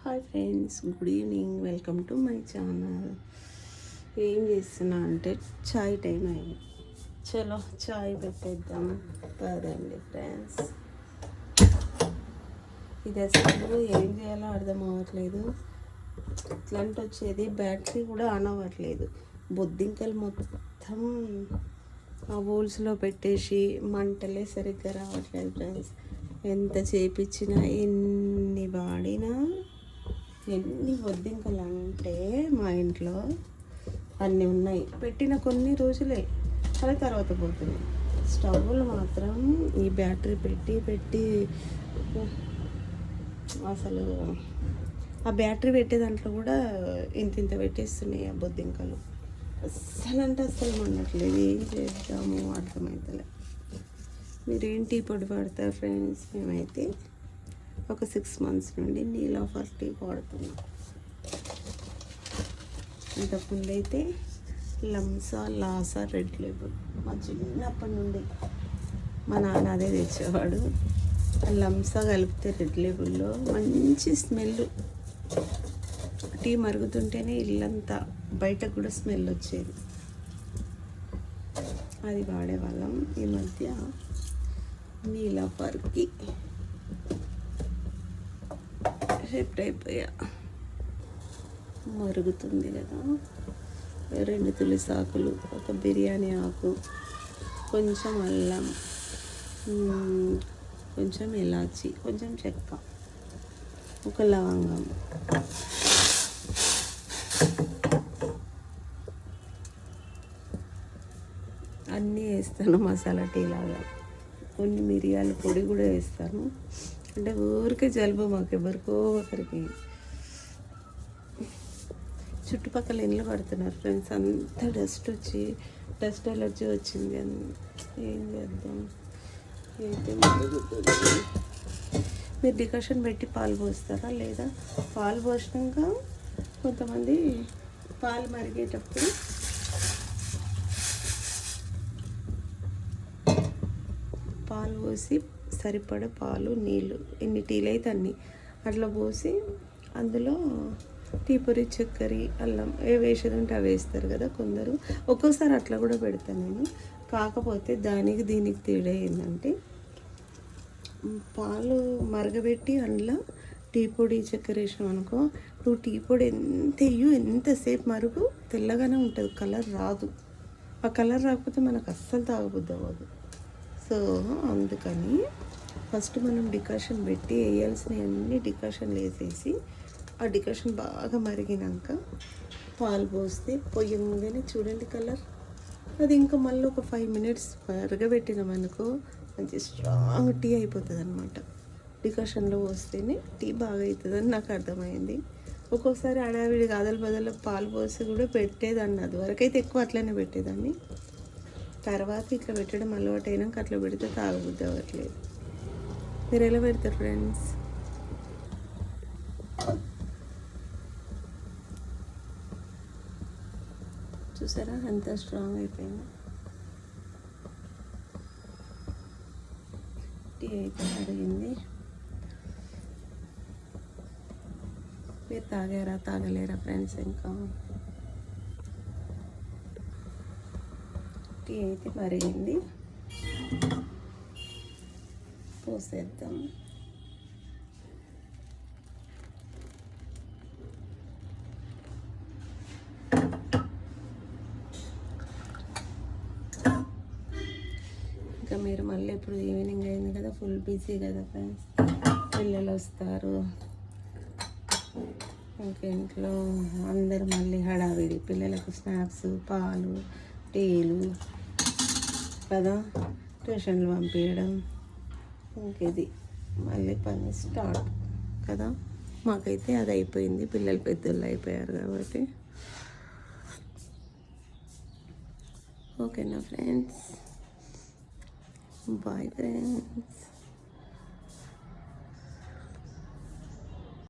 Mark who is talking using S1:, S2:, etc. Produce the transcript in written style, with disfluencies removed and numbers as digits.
S1: Hi friends, good evening. Welcome to my channel. ఏం చేస్తున్నా అంటే చాయ్ టైం అయింది. చలో చాయ్ పెట్టేద్దాం పదండి ఫ్రెండ్స్. ఇది అసలు ఏం చేయాలో అర్థం అవ్వట్లేదు. ఇట్లాంటి వచ్చేది బ్యాటరీ కూడా ఆన్ అవ్వట్లేదు. బొద్దింకలు మొత్తం ఆ హోల్స్లో పెట్టేసి మంటలే సరిగ్గా రావట్లేదు ఫ్రెండ్స్. ఎంత చేపించినా ఎన్ని వాడినా ఎన్ని బొద్దింకలు అంటే మా ఇంట్లో అన్నీ ఉన్నాయి. పెట్టిన కొన్ని రోజులే అలా తర్వాత పోతుంది. స్టవ్లు మాత్రం ఈ బ్యాటరీ పెట్టి అసలు ఆ బ్యాటరీ పెట్టే దాంట్లో కూడా ఇంత పెట్టేస్తున్నాయి ఆ బొద్దింకలు. అస్సలు అంటే అస్సలు ఉండట్లేదు. ఏం చేద్దాము అర్థమవుతలే. మీరేంటి పొడి పడతారు ఫ్రెండ్స్? మేమైతే ఒక 6 months నుండి నీలోఫర్ టీ వాడుతున్నాం. ఇంతకుముందు అయితే లంసా లాసా రెడ్ లేబుల్ మా చిన్నప్పటి నుండి మా నాన్న అదే తెచ్చేవాడు. లంసా కలిపితే రెడ్ లేబుల్లో మంచి స్మెల్, టీ మరుగుతుంటేనే ఇల్లంతా బయటకు కూడా స్మెల్ వచ్చేది. అది వాడేవాళ్ళం. ఈ మధ్య నీలోఫర్కి షిఫ్ట్ అయిపోయా. మరుగుతుంది కదా, 2 తులసాకులు, ఒక బిర్యానీ ఆకు, కొంచెం అల్లం, కొంచెం ఇలాచి, కొంచెం చెక్క, ఒక లవంగం, అన్నీ వేస్తాను మసాలా టీ లాగా. కొన్ని మిరియాల పొడి కూడా వేస్తాను. అంటే ఊరికే జలుబు మాకు ఎవరికో ఒకరికి. చుట్టుపక్కల ఇండ్లు పడుతున్నారు ఫ్రెండ్స్. అంతా డస్ట్ అలర్జీ వచ్చింది. ఏం చేద్దాం? అయితే మీరు డికాషన్ పెట్టి పాలు పోస్తారా? లేదా పాలు పోసినాక కొంతమంది పాలు మరిగేటప్పుడు పాలు పోసి సరిపడే పాలు నీళ్ళు, ఎన్ని టీలు అయితే అన్ని అట్లా పోసి అందులో టీ పొడి, చక్కెర, అల్లం వేసేది ఉంటే అవి వేస్తారు కదా కొందరు. ఒక్కోసారి అట్లా కూడా పెడతాను నేను. కాకపోతే దానికి దీనికి తేడా ఏంటంటే, పాలు మరగబెట్టి అందులో టీ పొడి, చక్కెర వేసాం అనుకో, నువ్వు టీ పొడి ఎంతసేపు మరుగు తెల్లగానే ఉంటుంది, కలర్ రాదు. ఆ కలర్ రాకపోతే మనకు అస్సలు తాగబుద్ధి అవ్వదు. సో అందుకని ఫస్ట్ మనం డికాషన్ పెట్టి వేయాల్సినవన్నీ డికాషన్లు వేసేసి, ఆ డికాషన్ బాగా మరిగినాక పాలు పోస్తే పొయ్యంగానే చూడండి కలర్. అది ఇంకా మళ్ళీ ఒక 5 minutes మరగబెట్టినామనుకో మంచి స్ట్రాంగ్ టీ అయిపోతుంది అనమాట. డికాషన్లో పోస్తేనే టీ బాగా అవుతుందని నాకు అర్థమైంది. ఒక్కోసారి అడావిడి అదల బదల పాలు పోసి కూడా పెట్టేదాన్ని. అది వరకైతే ఎక్కువ అట్లనే పెట్టేదాన్ని. తర్వాత ఇట్లా పెట్టడం అలవాటు అయినాక అట్లా పెడితే తాగబుద్ధి అవ్వట్లేదు. మీరు ఎలా పెడతారు ఫ్రెండ్స్? చూసారా ఎంత స్ట్రాంగ్ అయిపోయింది. టీ అయితే అడిగింది. మీరు తాగలేరా ఫ్రెండ్స్? ఇంకా టీ అయితే మరిగింది, పోసేద్దాం. ఇంకా మీరు మళ్ళీ ఇప్పుడు ఈవినింగ్ అయింది కదా, ఫుల్ బిజీ కదా ఫ్రెండ్స్. పిల్లలు వస్తారు, ఇంకా ఇంట్లో అందరూ మళ్ళీ హడావిడి. పిల్లలకు స్నాక్స్, పాలు, టీలు కదా, ట్యూషన్లు పంపించడం, ఇంకేది మళ్ళీ పని స్టార్ట్ కదా. మాకైతే అది అయిపోయింది, పిల్లలు పెద్దోళ్ళు అయిపోయారు కాబట్టి. ఓకేనా ఫ్రెండ్స్? Bye friends.